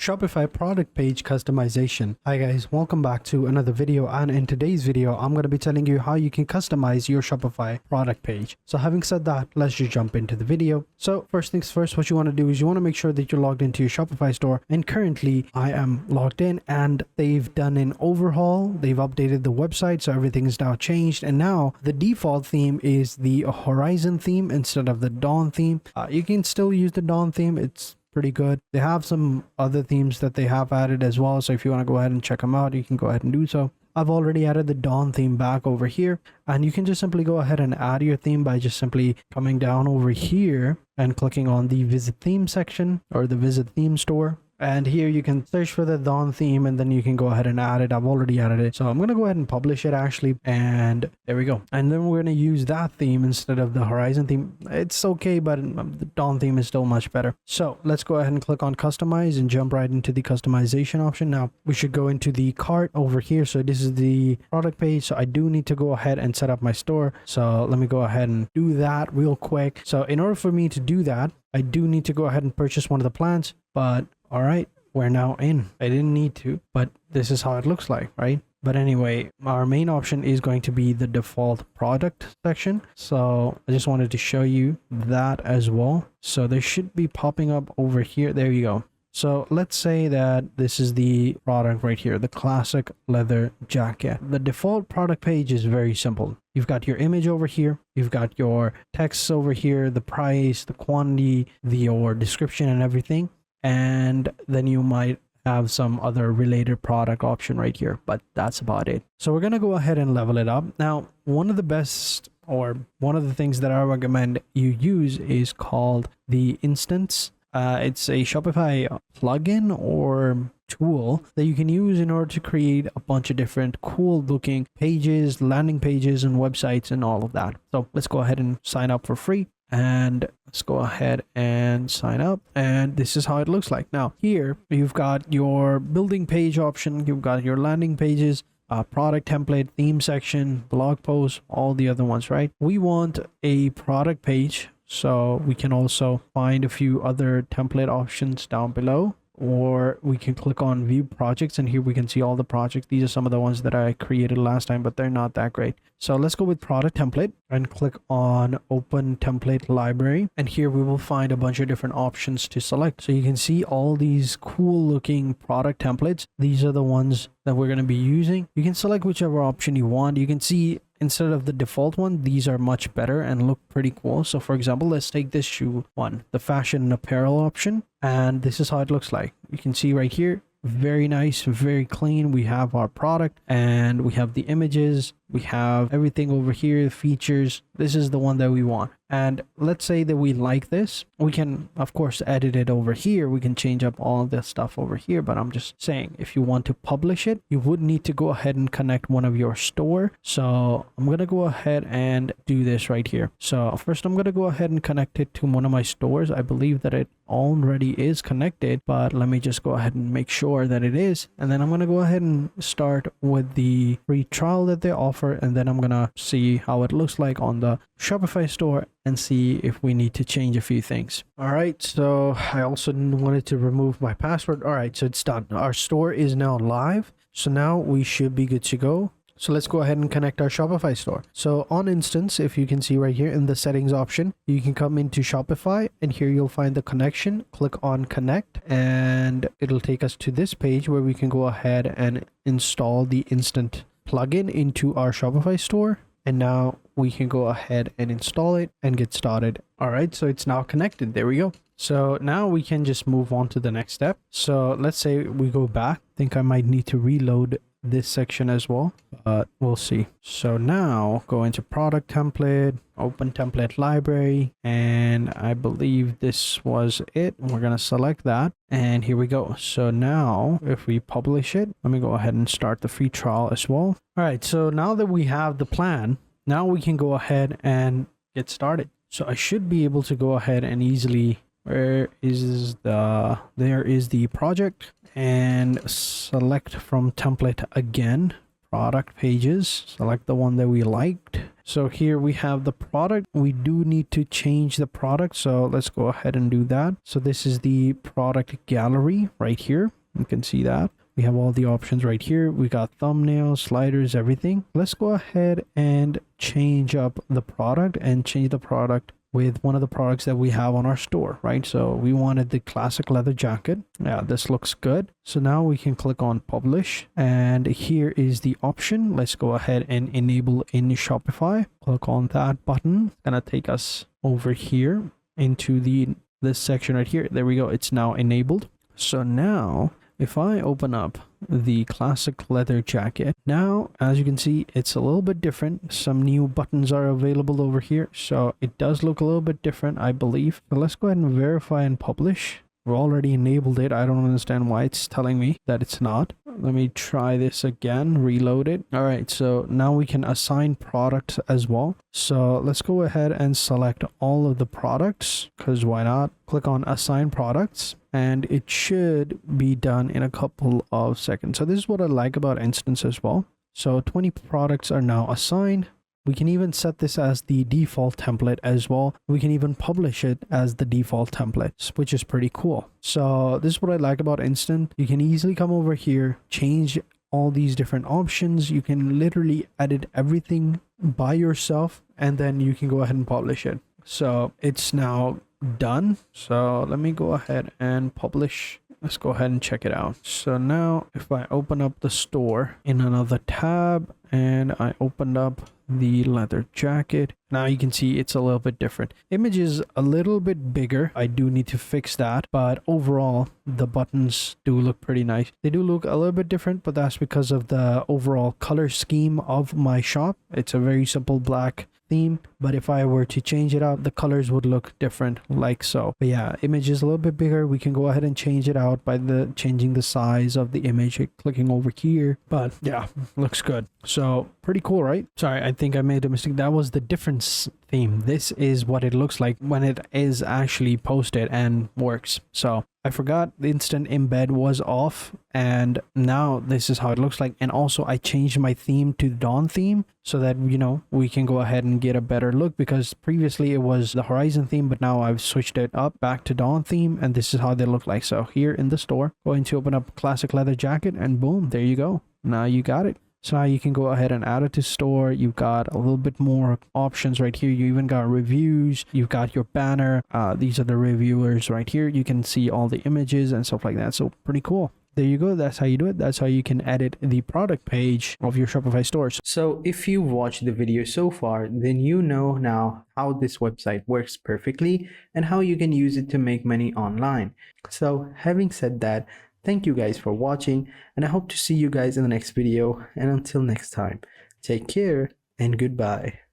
Shopify product page customization. Hi guys, welcome back to another video, and in today's video I'm going to be telling you how you can customize your Shopify product page. So having said that, let's just jump into the video. So first things first, what you want to do is you want to make sure that you're logged into your Shopify store, and currently I am logged in, and they've done an overhaul. They've updated the website, so everything is now changed, and now the default theme is the Horizon theme instead of the Dawn theme. You can still use the Dawn theme. It's pretty good. They have some other themes that they have added as well, so if you want to go ahead and check them out, you can go ahead and do so. I've already added the Dawn theme back over here, and you can just simply go ahead and add your theme by just simply coming down over here and clicking on the visit theme section or the visit theme store. And here you can search for the Dawn theme, and then you can go ahead and add it. I've already added it, so I'm going to go ahead and publish it actually, and there we go. And then we're going to use that theme instead of the Horizon theme. It's okay, but the Dawn theme is still much better. So let's go ahead and click on customize and jump right into the customization option. Now we should go into the cart over here. So this is the product page, so I do need to go ahead and set up my store. So let me go ahead and do that real quick. So in order for me to do that, I do need to go ahead and purchase one of the plans, but all right, we're now in. I didn't need to, but this is how it looks like, right? But anyway, our main option is going to be the default product section. So I just wanted to show you that as well. So they should be popping up over here. There you go. So let's say that this is the product right here, the classic leather jacket. The default product page is very simple. You've got your image over here. You've got your text over here, the price, the quantity, your description and everything. And then you might have some other related product option right here, but that's about it. So we're going to go ahead and level it up. Now, one of the best, or one of the things that I recommend you use is called the instance. It's a Shopify plugin or tool that you can use in order to create a bunch of different cool looking pages, landing pages, and websites and all of that. So let's go ahead and sign up for free. And let's go ahead and sign up, and this is how it looks like. Now here you've got your building page option, you've got your landing pages, product template, theme section, blog post, all the other ones, right? We want a product page, so we can also find a few other template options down below, or we can click on view projects, and here we can see all the projects. These are some of the ones that I created last time, but they're not that great. So let's go with product template and click on open template library, and here we will find a bunch of different options to select. So you can see all these cool looking product templates. These are the ones that we're going to be using. You can select whichever option you want. You can see instead of the default one, these are much better and look pretty cool. So for example, let's take this shoe one, the fashion and apparel option, and this is how it looks like. You can see right here, very nice, very clean. We have our product and we have the images, we have everything over here, features. This is the one that we want. And let's say that we like this, we can of course edit it over here. We can change up all of this stuff over here, but I'm just saying, if you want to publish it, you would need to go ahead and connect one of your store. So I'm going to go ahead and do this right here. So first I'm going to go ahead and connect it to one of my stores. I believe that it already is connected, but let me just go ahead and make sure that it is. And then I'm going to go ahead and start with the free trial that they offer, and then I'm going to see how it looks like on the Shopify store and see if we need to change a few things. All right, so I also wanted to remove my password. All right, so it's done. Our store is now live, so now we should be good to go. So let's go ahead and connect our Shopify store. So on instance, if you can see right here in the settings option, you can come into Shopify, and here you'll find the connection. Click on connect, and it'll take us to this page where we can go ahead and install the instant plugin into our Shopify store. And now we can go ahead and install it and get started. All right, so it's now connected. There we go. So now we can just move on to the next step. So let's say we go back. I think I might need to reload this section as well, but we'll see. So now go into product template, open template library, and I believe this was it. We're going to select that, and here we go. So now if we publish it, let me go ahead and start the free trial as well. All right, so now that we have the plan, now we can go ahead and get started. So I should be able to go ahead and easily, there is the project, and select from template again, product pages, select the one that we liked, So here we have the product. We do need to change the product, so let's go ahead and do that. So this is the product gallery right here. You can see that we have all the options right here. We got thumbnails, sliders, everything. Let's go ahead and change up the product and change the product with one of the products that we have on our store, right? So we wanted the classic leather jacket. Yeah, this looks good. So now we can click on publish, and here is the option. Let's go ahead and enable in Shopify. Click on that button. It's gonna take us over here into this section right here. There we go. It's now enabled. So now if I open up the classic leather jacket, now as you can see, it's a little bit different. Some new buttons are available over here, so it does look a little bit different, I believe. So let's go ahead and verify and publish. We're already enabled it. I don't understand why it's telling me that it's not. Let me try this again, reload it. All right, so now we can assign products as well. So let's go ahead and select all of the products, because why not? Click on assign products, and it should be done in a couple of seconds. So this is what I like about Instance as well. So 20 products are now assigned. We can even set this as the default template as well. We can even publish it as the default template, which is pretty cool. So this is what I like about Instant. You can easily come over here, change all these different options. You can literally edit everything by yourself, and then you can go ahead and publish it. So it's now done. So let me go ahead and publish. Let's go ahead and check it out. So now if I open up the store in another tab and I opened up the leather jacket, now you can see it's a little bit different. Image is a little bit bigger. I do need to fix that, but overall the buttons do look pretty nice. They do look a little bit different, but that's because of the overall color scheme of my shop. It's a very simple black theme, but if I were to change it out, the colors would look different, like so. But yeah, image is a little bit bigger. We can go ahead and change it out by changing the size of the image, clicking over here. But yeah, looks good. So pretty cool, right? Sorry, I think I made a mistake. That was the difference theme. This is what it looks like when it is actually posted and works. So I forgot the instant embed was off, and now this is how it looks like. And also I changed my theme to Dawn theme so that, you know, we can go ahead and get a better look, because previously it was the Horizon theme, but now I've switched it up back to Dawn theme, and this is how they look like. So here in the store, going to open up classic leather jacket, and boom, there you go. Now you got it. So now you can go ahead and add it to store. You've got a little bit more options right here. You even got reviews. You've got your banner. These are the reviewers right here. You can see all the images and stuff like that. So pretty cool. There you go. That's how you do it. That's how you can edit the product page of your Shopify stores. So if you've watched the video so far, then you know now how this website works perfectly and how you can use it to make money online. So having said that, thank you guys for watching, and I hope to see you guys in the next video. And until next time, take care and goodbye.